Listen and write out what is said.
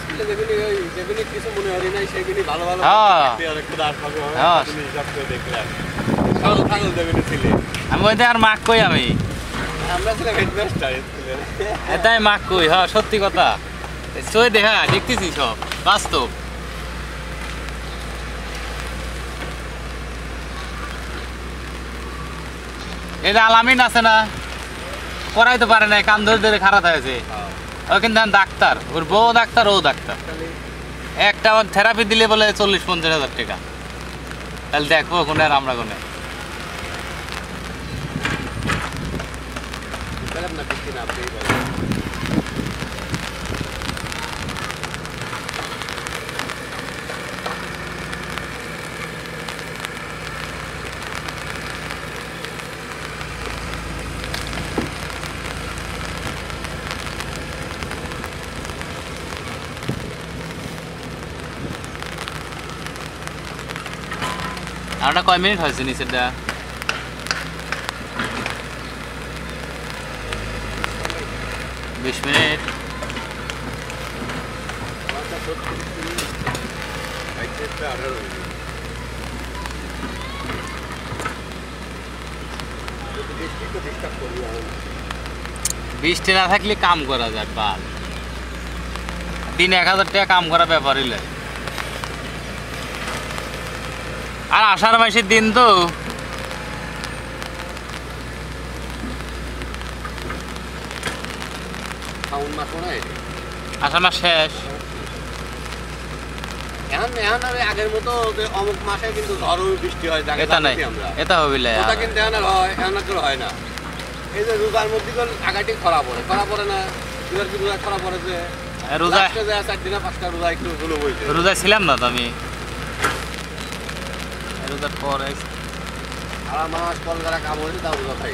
স্কুলে যেগুলি কিছু মনে হয় না সেগুলি ভালো ভালো আমি ওই আর মাক কই আমি আমরা ছিলাম হেডমাস্টার স্কুলে এটাই মাক কই হ্যাঁ সত্যি কথা সই দেখা দেখতেছি সব বাস্তব এটা আলামিন আছে না করাইতে পারে না কান ধরে ধরে খারাপ হয়েছে ও কিন্তু ডাক্তার ওর বউ ডাক্তার ও ডাক্তার একটা থেরাপি দিলে বলে 40-50 হাজার টাকা তাহলে দেখবো কোনে আর আমরা কোনে আমরা কয় মিনিট হয়েছে নিচেরটা 20 মিনিট বৃষ্টি না থাকলে কাম করা যায় বাল দিনে 1000 টাকা কাম করা ব্যাপার হইলে আর আষাঢ় মাসের দিন তো আষাঢ় মাস শেষ আগের মতো অমুক মাসে কিন্তু ঝড় বৃষ্টি হয় এটা নাই এটা হবে কিন্তু হয় না এই যে রোজার মধ্যে আগাটি খরা পড়ে না এবার কি রোজা খরা পড়ে যে রোজা 4 দিন 5টা রোজা একটু গুলো বইছে রোজা ছিলাম না তো আমি রোজার পরে আর মাস কল করা কাম হয়েছে তাও রোজা খাই